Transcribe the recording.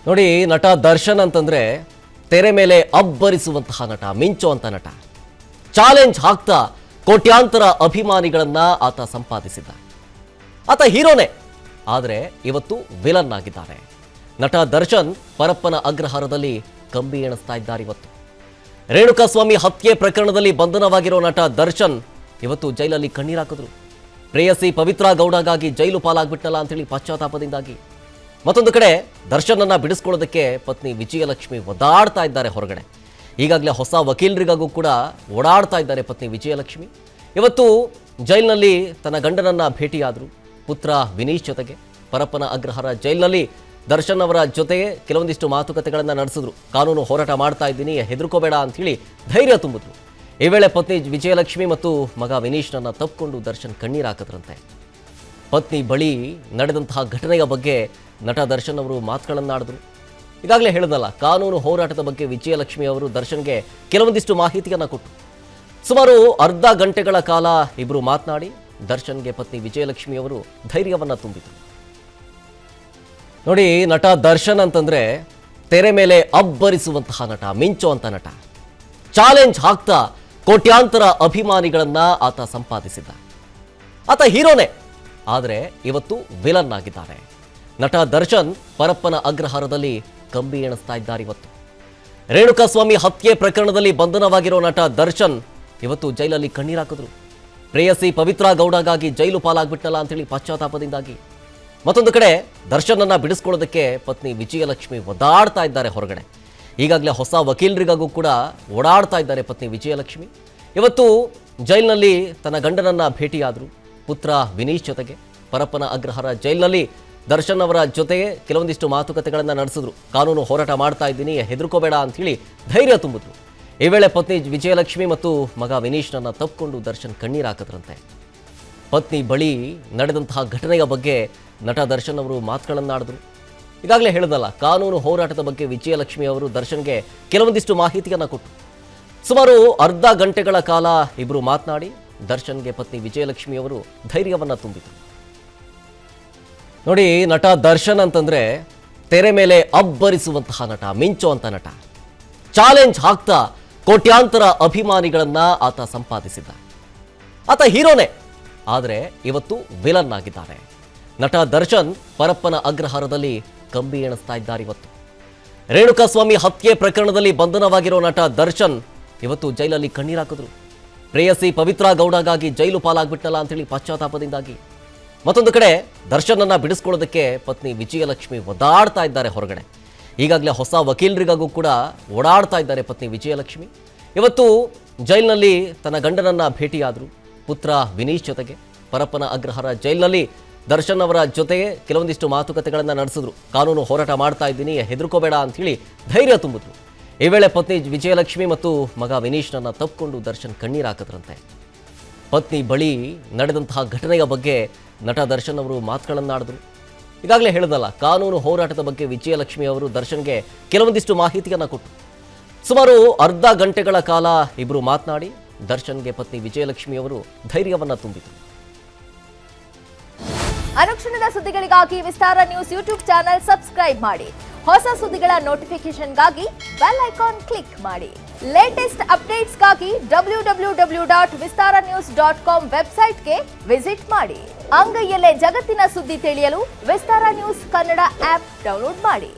ನೋಡಿ, ನಟ ದರ್ಶನ್ ಅಂತಂದ್ರೆ ತೆರೆ ಮೇಲೆ ಅಬ್ಬರಿಸುವಂತಹ ನಟ, ಮಿಂಚುವಂತ ನಟ. ಚಾಲೆಂಜ್ ಹಾಕ್ತಾ ಕೋಟ್ಯಾಂತರ ಅಭಿಮಾನಿಗಳನ್ನ ಆತ ಸಂಪಾದಿಸಿದ್ದ. ಆತ ಹೀರೋನೇ, ಆದರೆ ಇವತ್ತು ವಿಲನ್ ಆಗಿದ್ದಾನೆ. ನಟ ದರ್ಶನ್ ಪರಪ್ಪನ ಅಗ್ರಹಾರದಲ್ಲಿ ಕಂಬಿ ಎಣಿಸ್ತಾ ಇದ್ದಾರೆ. ಇವತ್ತು ರೇಣುಕಾಸ್ವಾಮಿ ಹತ್ಯೆ ಪ್ರಕರಣದಲ್ಲಿ ಬಂಧನವಾಗಿರೋ ನಟ ದರ್ಶನ್ ಇವತ್ತು ಜೈಲಲ್ಲಿ ಕಣ್ಣೀರಾಕಿದ್ರು. ಪ್ರೇಯಸಿ ಪವಿತ್ರಾ ಗೌಡಗಾಗಿ ಜೈಲು ಪಾಲಾಗ್ಬಿಟ್ಟಲ್ಲ ಅಂತೇಳಿ ಪಶ್ಚಾತ್ತಾಪದಿಂದಾಗಿ. ಮತ್ತೊಂದು ಕಡೆ ದರ್ಶನ್ ಅನ್ನ ಬಿಡಿಸ್ಕೊಳ್ಳೋದಕ್ಕೆ ಪತ್ನಿ ವಿಜಯಲಕ್ಷ್ಮಿ ಒದ್ದಾಡ್ತಾ ಇದ್ದಾರೆ ಹೊರಗಡೆ. ಈಗಾಗಲೇ ಹೊಸ ವಕೀಲರಿಗಾಗೂ ಕೂಡ ಓಡಾಡ್ತಾ ಇದ್ದಾರೆ ಪತ್ನಿ ವಿಜಯಲಕ್ಷ್ಮಿ. ಇವತ್ತು ಜೈಲಿನಲ್ಲಿ ತನ್ನ ಗಂಡನನ್ನ ಭೇಟಿಯಾದರು. ಪುತ್ರ ವಿನೀಶ್ ಜೊತೆಗೆ ಪರಪ್ಪನ ಅಗ್ರಹಾರ ಜೈಲಿನಲ್ಲಿ ದರ್ಶನ್ ಅವರ ಜೊತೆಗೆ ಕೆಲವೊಂದಿಷ್ಟು ಮಾತುಕತೆಗಳನ್ನು ನಡೆಸಿದ್ರು. ಕಾನೂನು ಹೋರಾಟ ಮಾಡ್ತಾ ಇದ್ದೀನಿ, ಹೆದರ್ಕೋಬೇಡ ಅಂತ ಹೇಳಿ ಧೈರ್ಯ ತುಂಬಿದ್ರು. ಈ ವೇಳೆ ಪತ್ನಿ ವಿಜಯಲಕ್ಷ್ಮಿ ಮತ್ತು ಮಗ ವಿನೀಶ್ನನ್ನ ತಪ್ಪಿಕೊಂಡು ದರ್ಶನ್ ಕಣ್ಣೀರಾಕಿದ್ರಂತೆ. ಪತ್ನಿ ಬಳಿ ನಡೆದಂತಹ ಘಟನೆಯ ಬಗ್ಗೆ ನಟ ದರ್ಶನ್ ಅವರು ಮಾತುಗಳನ್ನಾಡಿದ್ರು. ಈಗಾಗಲೇ ಹೇಳಿದಲ್ಲ, ಕಾನೂನು ಹೋರಾಟದ ಬಗ್ಗೆ ವಿಜಯಲಕ್ಷ್ಮಿ ಅವರು ದರ್ಶನ್ಗೆ ಕೆಲವೊಂದಿಷ್ಟು ಮಾಹಿತಿಯನ್ನು ಕೊಟ್ಟರು. ಸುಮಾರು ಅರ್ಧ ಗಂಟೆಗಳ ಕಾಲ ಇಬ್ಬರು ಮಾತನಾಡಿ ದರ್ಶನ್ಗೆ ಪತ್ನಿ ವಿಜಯಲಕ್ಷ್ಮಿ ಅವರು ಧೈರ್ಯವನ್ನ ತುಂಬಿದರು. ನೋಡಿ, ನಟ ದರ್ಶನ್ ಅಂತಂದ್ರೆ ತೆರೆ ಮೇಲೆ ಅಬ್ಬರಿಸುವಂತಹ ನಟ, ಮಿಂಚುವಂತ ನಟ. ಚಾಲೆಂಜ್ ಹಾಕ್ತಾ ಕೋಟ್ಯಾಂತರ ಅಭಿಮಾನಿಗಳನ್ನ ಆತ ಸಂಪಾದಿಸಿದ್ದ. ಆತ ಹೀರೋನೇ, ಆದರೆ ಇವತ್ತು ವಿಲನ್ ಆಗಿದ್ದಾನೆ. ನಟ ದರ್ಶನ್ ಪರಪ್ಪನ ಅಗ್ರಹಾರದಲ್ಲಿ ಕಂಬಿ ಎಣಿಸ್ತಾ ಇದ್ದಾರೆ. ಇವತ್ತು ರೇಣುಕಾಸ್ವಾಮಿ ಹತ್ಯೆ ಪ್ರಕರಣದಲ್ಲಿ ಬಂಧನವಾಗಿರೋ ನಟ ದರ್ಶನ್ ಇವತ್ತು ಜೈಲಲ್ಲಿ ಕಣ್ಣೀರಾಕಿದ್ರು. ಪ್ರೇಯಸಿ ಪವಿತ್ರಾ ಗೌಡಗಾಗಿ ಜೈಲು ಪಾಲಾಗ್ಬಿಟ್ಟಲ್ಲ ಅಂತೇಳಿ ಪಶ್ಚಾತ್ತಾಪದಿಂದಾಗಿ. ಮತ್ತೊಂದು ಕಡೆ ದರ್ಶನ್ ಅನ್ನ ಬಿಡಿಸ್ಕೊಳ್ಳೋದಕ್ಕೆ ಪತ್ನಿ ವಿಜಯಲಕ್ಷ್ಮಿ ಒದ್ದಾಡ್ತಾ ಇದ್ದಾರೆ ಹೊರಗಡೆ. ಈಗಾಗಲೇ ಹೊಸ ವಕೀಲರಿಗಾಗೂ ಕೂಡ ಓಡಾಡ್ತಾ ಇದ್ದಾರೆ ಪತ್ನಿ ವಿಜಯಲಕ್ಷ್ಮಿ. ಇವತ್ತು ಜೈಲಿನಲ್ಲಿ ತನ್ನ ಗಂಡನನ್ನ ಭೇಟಿಯಾದರು. ಪುತ್ರ ವಿನೀಶ್ ಜೊತೆಗೆ ಪರಪ್ಪನ ಅಗ್ರಹಾರ ಜೈಲಿನಲ್ಲಿ ದರ್ಶನ್ ಅವರ ಜೊತೆಗೆ ಕೆಲವೊಂದಿಷ್ಟು ಮಾತುಕತೆಗಳನ್ನು ನಡೆಸಿದ್ರು. ಕಾನೂನು ಹೋರಾಟ ಮಾಡ್ತಾ ಇದ್ದೀನಿ, ಹೆದರ್ಕೋಬೇಡ ಅಂತ ಹೇಳಿ ಧೈರ್ಯ ತುಂಬಿದ್ರು. ಈ ವೇಳೆ ಪತ್ನಿ ವಿಜಯಲಕ್ಷ್ಮಿ ಮತ್ತು ಮಗ ವಿನೀಶ್ನನ್ನ ತಪ್ಪಿಕೊಂಡು ದರ್ಶನ್ ಕಣ್ಣೀರಾಕಿದ್ರಂತೆ. ಪತ್ನಿ ಬಳಿ ನಡೆದಂತಹ ಘಟನೆಯ ಬಗ್ಗೆ ನಟ ದರ್ಶನ್ ಅವರು ಮಾತುಗಳನ್ನಾಡಿದ್ರು. ಈಗಾಗಲೇ ಹೇಳಿದಲ್ಲ, ಕಾನೂನು ಹೋರಾಟದ ಬಗ್ಗೆ ವಿಜಯಲಕ್ಷ್ಮಿ ಅವರು ದರ್ಶನ್ಗೆ ಕೆಲವೊಂದಿಷ್ಟು ಮಾಹಿತಿಯನ್ನು ಕೊಟ್ಟರು. ಸುಮಾರು ಅರ್ಧ ಗಂಟೆಗಳ ಕಾಲ ಇಬ್ಬರು ಮಾತನಾಡಿ ದರ್ಶನ್ಗೆ ಪತ್ನಿ ವಿಜಯಲಕ್ಷ್ಮಿ ಅವರು ಧೈರ್ಯವನ್ನ ತುಂಬಿದರು. ನೋಡಿ, ನಟ ದರ್ಶನ್ ಅಂತಂದ್ರೆ ತೆರೆ ಮೇಲೆ ಅಬ್ಬರಿಸುವಂತಹ ನಟ, ಮಿಂಚುವಂತ ನಟ. ಚಾಲೆಂಜ್ ಹಾಕ್ತಾ ಕೋಟ್ಯಾಂತರ ಅಭಿಮಾನಿಗಳನ್ನ ಆತ ಸಂಪಾದಿಸಿದ್ದ. ಆತ ಹೀರೋನೇ, ಆದರೆ ಇವತ್ತು ವಿಲನ್ ಆಗಿದ್ದಾನೆ. ನಟ ದರ್ಶನ್ ಪರಪ್ಪನ ಅಗ್ರಹಾರದಲ್ಲಿ ಕಂಬಿ ಎಣಿಸ್ತಾ ಇದ್ದಾರೆ. ಇವತ್ತು ರೇಣುಕಾಸ್ವಾಮಿ ಹತ್ಯೆ ಪ್ರಕರಣದಲ್ಲಿ ಬಂಧನವಾಗಿರೋ ನಟ ದರ್ಶನ್ ಇವತ್ತು ಜೈಲಲ್ಲಿ ಕಣ್ಣೀರಾಕಿದ್ರು. ಪ್ರೇಯಸಿ ಪವಿತ್ರಾ ಗೌಡಗಾಗಿ ಜೈಲು ಪಾಲಾಗ್ಬಿಟ್ಟಲ್ಲ ಅಂತೇಳಿ ಪಶ್ಚಾತ್ತಾಪದಿಂದಾಗಿ. ಮತ್ತೊಂದು ಕಡೆ ದರ್ಶನ್ ಅನ್ನ ಬಿಡಿಸ್ಕೊಳ್ಳೋದಕ್ಕೆ ಪತ್ನಿ ವಿಜಯಲಕ್ಷ್ಮಿ ಒದ್ದಾಡ್ತಾ ಇದ್ದಾರೆ ಹೊರಗಡೆ. ಈಗಾಗಲೇ ಹೊಸ ವಕೀಲರಿಗಾಗೂ ಕೂಡ ಓಡಾಡ್ತಾ ಇದ್ದಾರೆ ಪತ್ನಿ ವಿಜಯಲಕ್ಷ್ಮಿ. ಇವತ್ತು ಜೈಲಿನಲ್ಲಿ ತನ್ನ ಗಂಡನನ್ನ ಭೇಟಿಯಾದರು. ಪುತ್ರ ವಿನೀಶ್ ಜೊತೆಗೆ ಪರಪ್ಪನ ಅಗ್ರಹಾರ ಜೈಲಿನಲ್ಲಿ ದರ್ಶನ್ ಅವರ ಜೊತೆಗೆ ಕೆಲವೊಂದಿಷ್ಟು ಮಾತುಕತೆಗಳನ್ನು ನಡೆಸಿದ್ರು. ಕಾನೂನು ಹೋರಾಟ ಮಾಡ್ತಾ ಇದ್ದೀನಿ, ಹೆದರ್ಕೋಬೇಡ ಅಂತ ಹೇಳಿ ಧೈರ್ಯ ತುಂಬಿದ್ರು. ಈ ವೇಳೆ ಪತ್ನಿ ವಿಜಯಲಕ್ಷ್ಮಿ ಮತ್ತು ಮಗ ವಿನೀಶ್ನನ್ನ ತಪ್ಪಿಕೊಂಡು ದರ್ಶನ್ ಕಣ್ಣೀರಾಕಿದ್ರಂತೆ. ಪತ್ನಿ ಬಳಿ ನಡೆದಂತಹ ಘಟನೆಯ ಬಗ್ಗೆ ನಟ ದರ್ಶನ್ ಅವರು ಮಾತುಗಳನ್ನಾಡಿದ್ರು. ಈಗಾಗಲೇ ಹೇಳಿದಲ್ಲ, ಕಾನೂನು ಹೋರಾಟದ ಬಗ್ಗೆ ವಿಜಯಲಕ್ಷ್ಮಿ ಅವರು ದರ್ಶನ್ಗೆ ಕೆಲವೊಂದಿಷ್ಟು ಮಾಹಿತಿಯನ್ನು ಕೊಟ್ಟರು. ಸುಮಾರು ಅರ್ಧ ಗಂಟೆಗಳ ಕಾಲ ಇಬ್ಬರು ಮಾತನಾಡಿ ದರ್ಶನ್ಗೆ ಪತ್ನಿ ವಿಜಯಲಕ್ಷ್ಮಿ ಅವರು ಧೈರ್ಯವನ್ನ ತುಂಬಿದರು. ಅನುಕ್ಷಣದ ಸುದ್ದಿಗಳಿಗಾಗಿ ವಿಸ್ತಾರ ನ್ಯೂಸ್ ಯೂಟ್ಯೂಬ್ ಚಾನೆಲ್ ಸಬ್ಸ್ಕ್ರೈಬ್ ಮಾಡಿ. ಹೊಸ ಸುದ್ದಿಗಳ ನೋಟಿಫಿಕೇಶನ್ಗಾಗಿ ಬೆಲ್ ಐಕಾನ್ ಕ್ಲಿಕ್ ಮಾಡಿ. ಲೇಟೆಸ್ಟ್ ಅಪ್ಡೇಟ್ಸ್ಗಾಗಿ www.vistaranews.com ವೆಬ್ಸೈಟ್ಗೆ ವಿಸಿಟ್ ಮಾಡಿ. ಅಂಗೈಯಲ್ಲೇ ಜಗತ್ತಿನ ಸುದ್ದಿ ತಿಳಿಯಲು ವಿಸ್ತಾರ ನ್ಯೂಸ್ ಕನ್ನಡ ಆಪ್ ಡೌನ್ಲೋಡ್ ಮಾಡಿ.